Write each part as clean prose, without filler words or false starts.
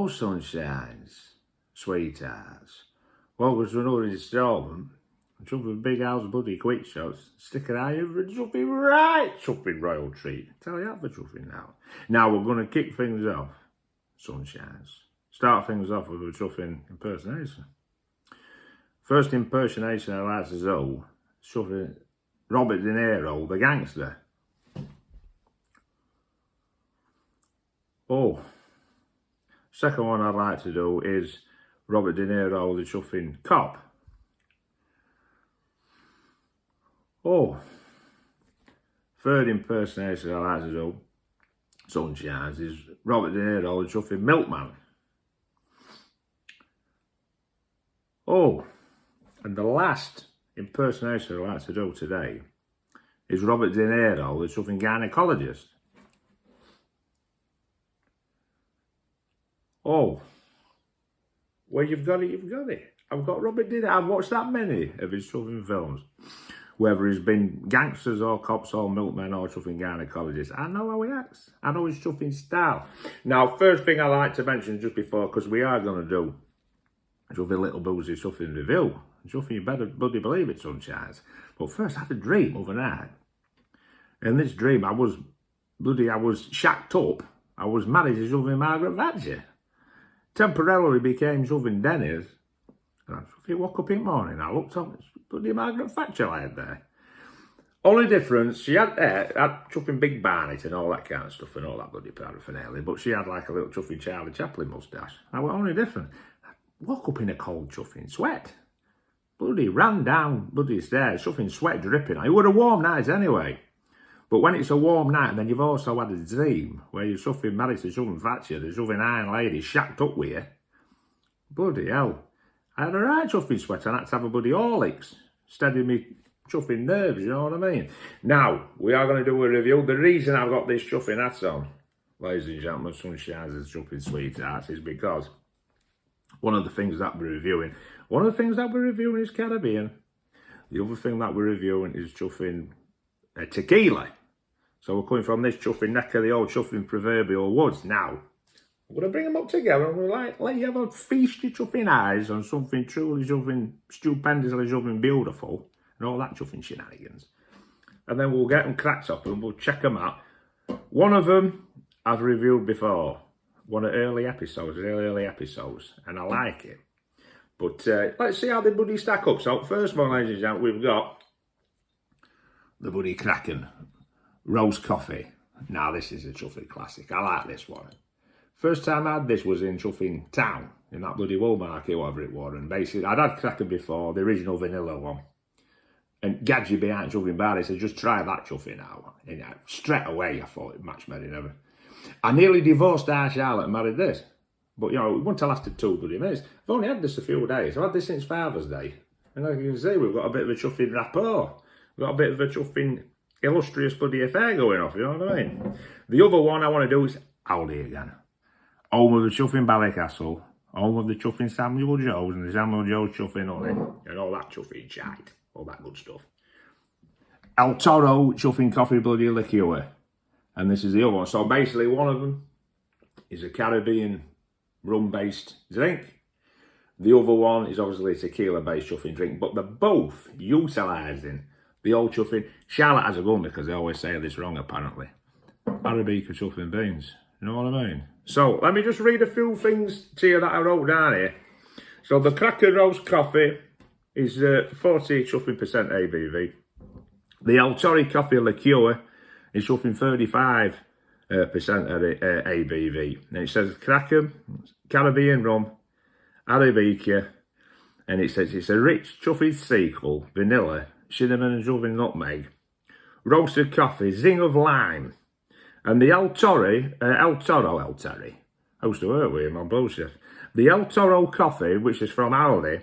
sunshines, sweethearts. Welcome to another instalment. Chuffing big house bloody Quickshots. Stick an eye in for chuffing right chuffing royal treat. Tell you that for chuffing now. Now we're going to kick things off. Sunshines. Start things off with a chuffing impersonation. First impersonation I like to do, chuffing Robert De Niro, the gangster. Oh. Second one I'd like to do is Robert De Niro, the chuffing cop. Oh. Third impersonation I like to do, sunshines, is Robert De Niro, the chuffing milkman. Oh. And the last impersonation I like to do today is Robert De Niro, the chuffing gynecologist. Oh, well, you've got it, you've got it. I've got Robert De Niro. I've watched that many of his chuffing films. Whether he's been gangsters or cops or milkmen or chuffing gynecologists. I know how he acts. I know his chuffing style. Now, first thing I like to mention just before, because we are going to do chuffing little boozy chuffing review. Chuffing, you better bloody believe it, sunshines. But first, I had a dream overnight. In this dream, I was shacked up. I was married to chuffing Margaret Thatcher. Temporarily became chuffing Dennis. And I woke up in the morning, I looked up, it's bloody Margaret Thatcher lying there. Only difference, she had chuffing big barnet and all that kind of stuff and all that bloody paraphernalia, but she had like a little chuffing Charlie Chaplin moustache. I was only different. I woke up in a cold chuffing sweat. Bloody ran down bloody stairs, chuffing sweat dripping. It was a warm night anyway. But when it's a warm night, and then you've also had a dream where you're chuffing married to chuffing Thatcher, the chuffing iron lady shacked up with you. Bloody hell. I had a right chuffing sweat and I had to have a bloody Horlicks, steady me chuffing nerves, you know what I mean? Now, we are going to do a review. The reason I've got this chuffing hat on, ladies and gentlemen, sunshines and chuffing sweethearts, is because one of the things that we're reviewing is Caribbean. The other thing that we're reviewing is chuffing tequila. So we're coming from this chuffing neck of the old chuffing proverbial woods. Now, I'm going to bring them up together and we'll let you have a feast your chuffing eyes on something truly chuffing, stupendously chuffing beautiful and all that chuffing shenanigans. And then we'll get them cracked up and we'll check them out. One of them I've reviewed before. One of the early episodes, and I like it. But let's see how the buddy stack up. So first one, ladies and gentlemen, we've got the buddy Kraken Rose Coffee. Now this is a chuffing classic. I like this one. First time I had this was in chuffing town, in that bloody wool market, whatever it was. And basically, I'd had Kraken before, the original vanilla one. And Gadget behind chuffing bar, he said, just try that chuffing now. And straight away, I thought it matched me never. I nearly divorced our Charlotte and married this. But, you know, it wouldn't have lasted 2 bloody minutes. I've only had this a few days. I've had this since Father's Day. And as you can see, we've got a bit of a chuffing rapport. We've got a bit of a chuffing illustrious bloody affair going off, you know what I mean? The other one I want to do is Aldi again. Home of the chuffing Ballycastle. Home of the chuffing Samuel Joes and the Samuel Joes chuffing honey. And all that chuffing shite. All that good stuff. El Toro chuffing coffee bloody liqueur. And this is the other one. So basically one of them is a Caribbean rum-based drink. The other one is obviously a tequila-based chuffing drink. But they're both utilising the old chuffing. Charlotte has a gun because they always say this wrong apparently. Arabica chuffing beans. You know what I mean? So let me just read a few things to you that I wrote down here. So the Kraken Rose Coffee is 40 chuffing percent ABV. The El Toro Coffee Liqueur is chuffing 35% of the ABV. And it says Kraken, Caribbean rum, Arabica, and it says it's a rich chuffing sequel, vanilla, cinnamon and chuffing nutmeg, roasted coffee, zing of lime, and the El Toro, I used to work with him on bullshit. The El Toro coffee, which is from Aldi,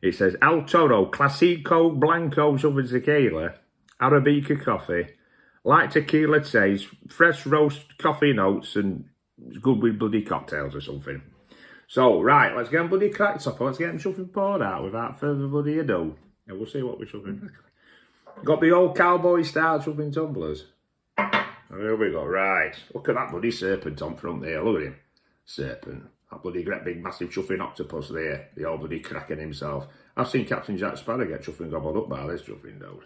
it says El Toro Classico Blanco chuffing tequila, Arabica coffee, light tequila taste, fresh roast coffee notes, and it's good with bloody cocktails or something. So, right, let's get them bloody cracked up. Let's get them chuffing poured out without further bloody ado. And we'll see what we're chuffing. Got the old cowboy style chuffing tumblers. Here we go, right. Look at that bloody serpent on front there. Look at him. Serpent. That bloody great big massive chuffing octopus there. The old bloody Kraken himself. I've seen Captain Jack Sparrow get chuffing gobbled up by this chuffing dude.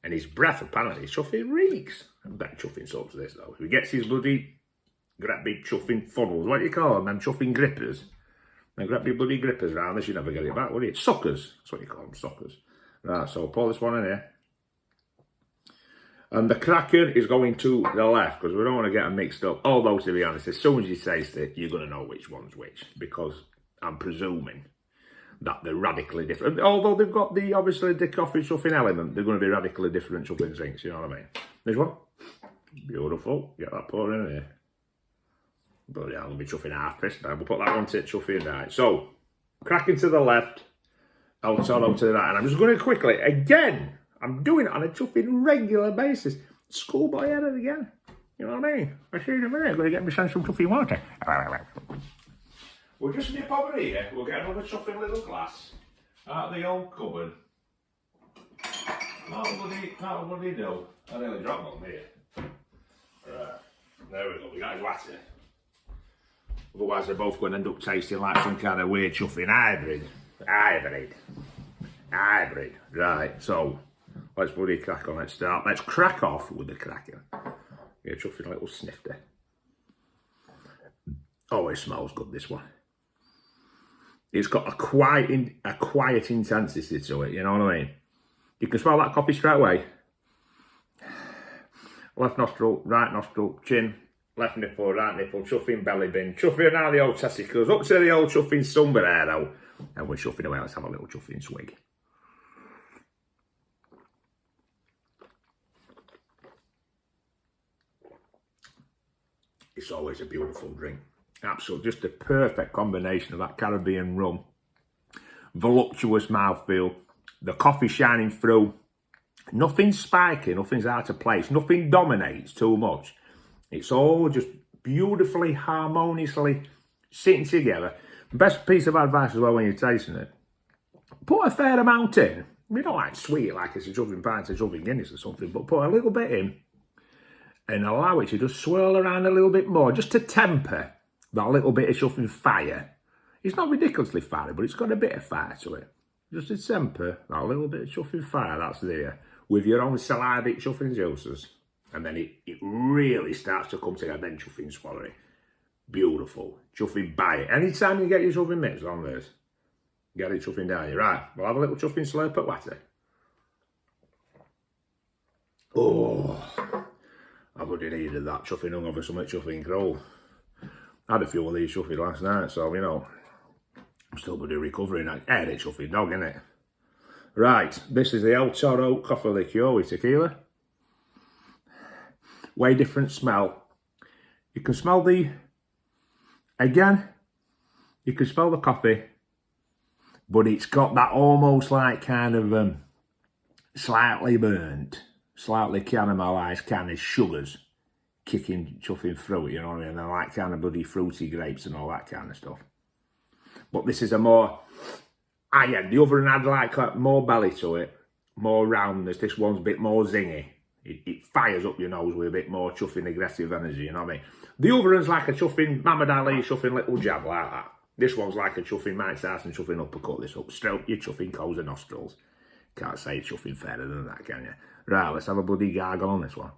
And his breath, apparently, chuffing reeks. I bet chuffing sucks this, though. If he gets his bloody great big chuffing funnels, what do you call them? Them chuffing grippers. Them great big bloody grippers round this, you'd never get it back, would you? Suckers. That's what you call them, suckers. Right, so pour this one in here. And the Kraken is going to the left, because we don't want to get them mixed up. Although, to be honest, as soon as you taste it, you're going to know which one's which. Because I'm presuming that they're radically different. Although they've got the, obviously, the coffee chuffing element, they're going to be radically different chuffing drinks, you know what I mean? This one. Beautiful. Get that poured in here. Bloody hell, I'll be chuffing half pissed now. We'll put that one to chuffing right. So, Kraken to the left, El Toro to the right. And I'm just going to quickly, again, I'm doing it on a chuffing regular basis. Schoolboy at it again. You know what I mean? I'll see you in a minute. I'm going to get myself some chuffing water. We'll just nip over here. We'll get another chuffing little glass out of the old cupboard. That'll bloody do. I nearly dropped one here. Right. There we go. We got his water. Otherwise, they're both going to end up tasting like some kind of weird chuffing hybrid. Hybrid. Right, so let's bloody crack on. Let's start. Let's crack off with the Kraken. Get a chuffing little snifter. Oh, it smells good, this one. It's got a quiet intensity to it, you know what I mean? You can smell that coffee straight away. Left nostril, right nostril, chin, left nipple, right nipple, chuffing belly bin, chuffing out the old testicles, up to the old chuffing sombrero, and we're chuffing away. Let's have a little chuffing swig. It's always a beautiful drink. Absolutely, just the perfect combination of that Caribbean rum, voluptuous mouthfeel, the coffee shining through, nothing spiky, nothing's out of place, nothing dominates too much. It's all just beautifully, harmoniously sitting together. Best piece of advice as well when you're tasting it, put a fair amount in. We don't like sweet like it's a chuffing pint, a chuffing Guinness or something, but put a little bit in and allow it to just swirl around a little bit more, just to temper that little bit of chuffing fire. It's not ridiculously fiery, but it's got a bit of fire to it. Just to temper that little bit of chuffing fire that's there with your own salivatic chuffing juices. And then it really starts to come together, then chuffing swallow it. Beautiful. Chuffing bite. Anytime you get your chuffing mix on this, get it chuffing down here. Right, we'll have a little chuffing slurp at water. Oh, I bloody needed that chuffing hung over some chuffing crow. I had a few of these chuffing last night, so, you know, I'm still bloody recovering. I had a chuffing dog, innit? Right, this is the El Toro coffee liqueur with tequila. Way different smell. You can smell the, again, you can smell the coffee, but it's got that almost like kind of slightly burnt, slightly caramelised kind of sugars kicking, chuffing through it, you know what I mean? And like kind of bloody fruity grapes and all that kind of stuff. But this is a more, the other one had like more belly to it, more roundness. This one's a bit more zingy. It fires up your nose with a bit more chuffing aggressive energy, you know what I mean? The other one's like a chuffing Muhammad Ali chuffing little jab like that. This one's like a chuffing Mike Tyson chuffing uppercut this up. Straight up your chuffing coals and nostrils. Can't say it's chuffing fairer than that, can you? Right, let's have a bloody gargle on this one.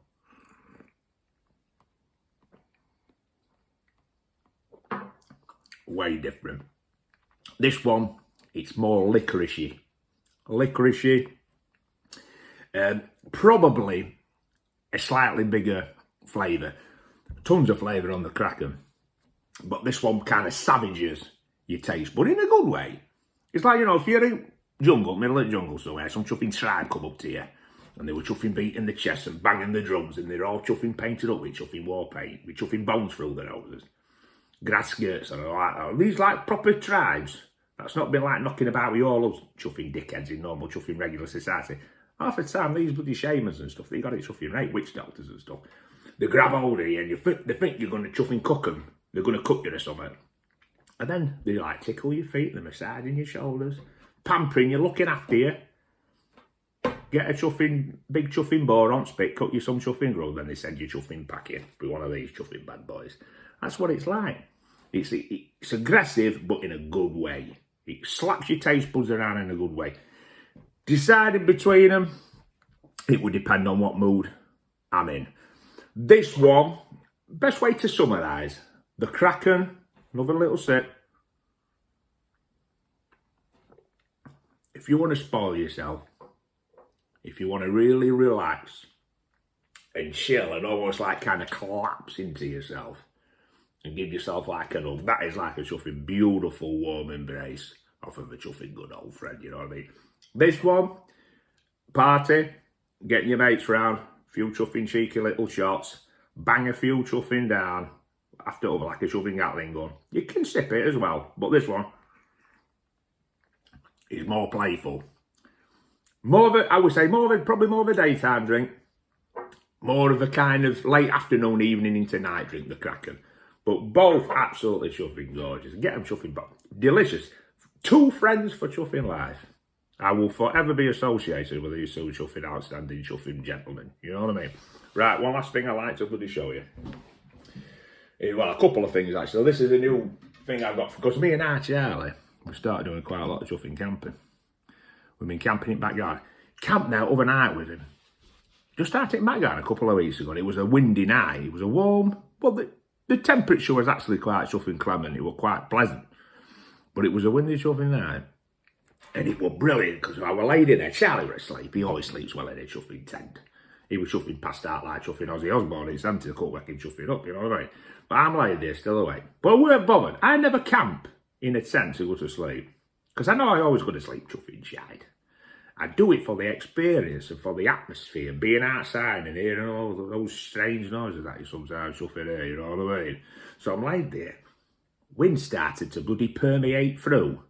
Way different. This one, it's more licoricey. Licoricey. Probably a slightly bigger flavour. Tons of flavour on the Kraken. But this one kind of savages your taste, but in a good way. It's like, you know, if you're in jungle, middle of the jungle somewhere, some chuffing tribe come up to you, and they were chuffing beating the chest and banging the drums, and they're all chuffing painted up with chuffing war paint, with chuffing bones through their noses. Grass skirts and all like that. These like proper tribes. That's not been like knocking about with all those chuffing dickheads in normal chuffing regular society. Half the time, these bloody shamans and stuff, they got it chuffing right, witch doctors and stuff. They grab hold of you and they think you're going to chuffing cook them. They're going to cook you or something. And then they like tickle your feet, they're massaging your shoulders, pampering you, looking after you. Get a chuffing, big chuffing boar on spit, cut you some chuffing grub, then they send you chuffing packing with one of these chuffing bad boys. That's what it's like. It's aggressive, but in a good way. It slaps your taste buds around in a good way. Deciding between them, it would depend on what mood I'm in. This one, best way to summarise, the Kraken, another little sip. If you want to spoil yourself, if you want to really relax and chill and almost like kind of collapse into yourself and give yourself like an hug, that is like a chuffing beautiful warm embrace off of a chuffing good old friend, you know what I mean? This one, party, getting your mates round, few chuffing cheeky little shots, bang a few chuffing down, after over like a chuffing Gatling gun. You can sip it as well, but this one is more playful. More of a, I would say, probably more of a daytime drink. More of a kind of late afternoon, evening into night drink, the Kraken. But both absolutely chuffing gorgeous. Get them chuffing, delicious. 2 friends for chuffing life. I will forever be associated with these 2 chuffing, outstanding chuffing gentlemen. You know what I mean? Right, one last thing I like to bloody show you. Well, a couple of things actually. This is a new thing I've got, because me and Charlie, we started doing quite a lot of chuffing camping. We've been camping in backyard. Camped now overnight with him. Just started in backyard a couple of weeks ago. It was a windy night. It was a warm, well, the temperature was actually quite chuffing clement. It was quite pleasant. But it was a windy chuffing night. And it was brilliant because I was laid in there. Charlie was asleep. He always sleeps well in a chuffing tent. He was chuffing passed out like chuffing Ozzy Osbourne. It's empty to cook waking chuffing up, you know what I mean? But I'm laid there still awake. But I weren't bothered. I never camp in a tent to go to sleep. Because I know I always go to sleep chuffing shite. I do it for the experience and for the atmosphere, being outside and hearing all those strange noises that you sometimes chuffing hear, you know what I mean? So I'm laid there. Wind started to bloody permeate through.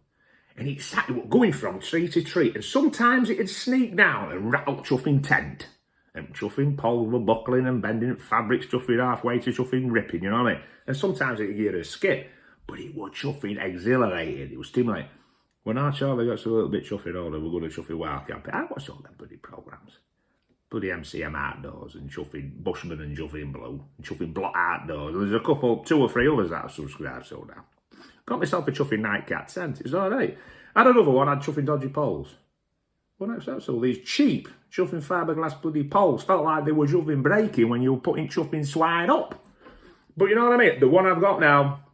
And it sat going from tree to tree. And sometimes it'd sneak down and rattle chuffing tent. And chuffing poles were buckling and bending, fabrics chuffing halfway to chuffing ripping, you know what I mean? And sometimes it'd give a skip. But it was chuffing exhilarating. It was stimulating. When our Charlie gets a little bit chuffing older, we're going to chuffing wild camping. I watch all them bloody programmes. Bloody MCM Outdoors and chuffing Bushman and Chuffing Blue and chuffing Blot Outdoors. There's a couple, 2 or 3 others that I've subscribed to now. Got myself a chuffing nightcat tent. It's all right. I had another one, I had chuffing dodgy poles. Well, next up, so these cheap chuffing fiberglass bloody poles felt like they were chuffing breaking when you were putting chuffing swine up. But you know what I mean? The one I've got now,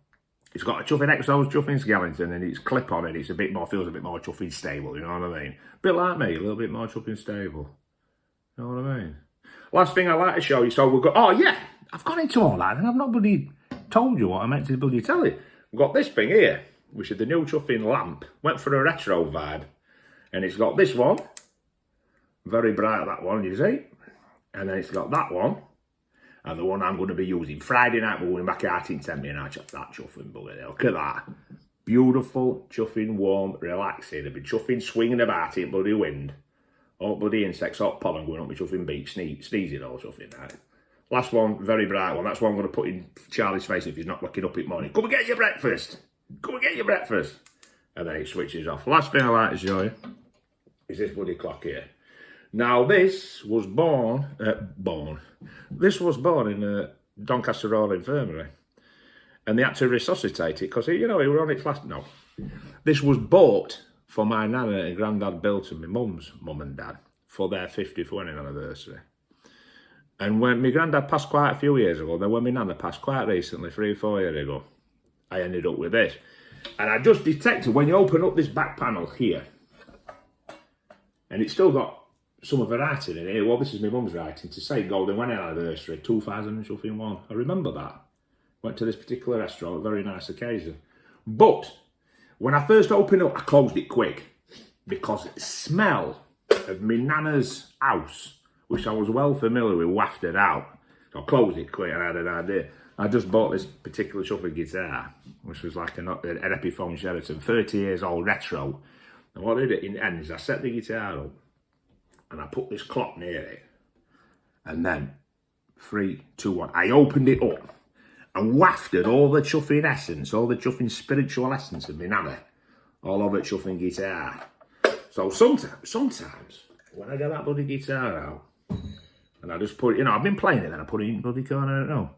it's got a chuffing Exos chuffing skeleton and it's clip on it. It's a bit more, feels a bit more chuffing stable, you know what I mean? A bit like me, a little bit more chuffing stable. You know what I mean? Last thing I like to show you, so we've got, oh yeah, I've gone into all that and I've not bloody told you what I meant to bloody tell you. We've got this thing here, which is the new chuffing lamp. Went for a retro vibe. And it's got this one. Very bright, that one, you see. And then it's got that one. And the one I'm going to be using. Friday night, we're going back out in Tempe and I chuffed that chuffing bugger. Look at that. Beautiful, chuffing, warm, relaxing. I've been chuffing, swinging about in bloody wind. All bloody insects, all pollen going up my chuffing beak, sneezing all chuffing night. Last one, very bright one. That's one I'm going to put in Charlie's face if he's not waking up in the morning. Come and get your breakfast. Come and get your breakfast. And then it switches off. Last thing I like to show you is this bloody clock here. Now this was This was born in Doncaster Royal Infirmary. And they had to resuscitate it because, you know, it was on its last... No. This was bought for my nana and granddad built and my mum's mum and dad for their 50th wedding anniversary. And when my granddad passed quite a few years ago, then when my nana passed quite recently, 3 or 4 years ago, I ended up with this. And I just detected when you open up this back panel here, and it's still got some of her writing in it. Well, this is my mum's writing to say Golden Wedding Anniversary 2001. I remember that. Went to this particular restaurant, a very nice occasion. But when I first opened it up, I closed it quick because the smell of my nana's house, which I was well familiar with, wafted out. So I closed it quick and I had an idea. I just bought this particular shuffle guitar, which was like an Epiphone Sheraton, 30 years old, retro. And what I did in the end is I set the guitar up and I put this clock near it. And then, 3, 2, 1, I opened it up and wafted all the chuffing essence, all the chuffing spiritual essence of my nana, all over the chuffing guitar. So sometimes, when I get that bloody guitar out, and I just put it, you know, I've been playing it, then I put it in bloody corner, I don't know.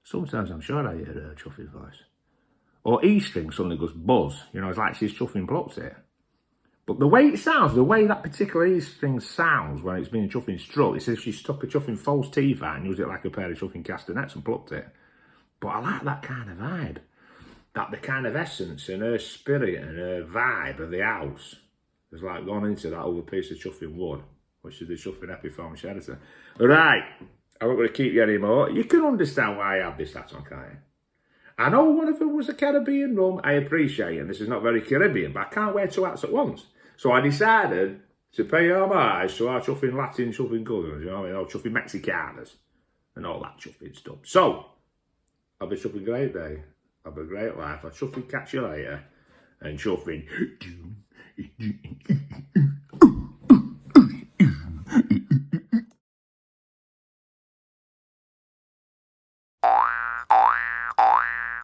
Sometimes I'm sure I hear her chuffing voice. Or E string suddenly goes buzz. You know, it's like she's chuffing plucked it. But the way it sounds, the way that particular E string sounds when it's being chuffing struck, it's as if she stuck a chuffing false teeth out and used it like a pair of chuffing castanets and plucked it. But I like that kind of vibe. That the kind of essence and her spirit and her vibe of the house has like gone into that other piece of chuffing wood, which is the chuffing Epiphone Sheraton. Right, I'm not going to keep you anymore. You can understand why I had this hat on, can't you? I know one of them was a Caribbean rum. I appreciate it. And this is not very Caribbean, but I can't wear two hats at once. So I decided to pay homage to our chuffing Latin chuffing colours, you know what I mean? All chuffing Mexicanas and all that chuffing stuff. So, have a chuffing great day. Have a great life. I'll chuffing catch you later. And chuffing...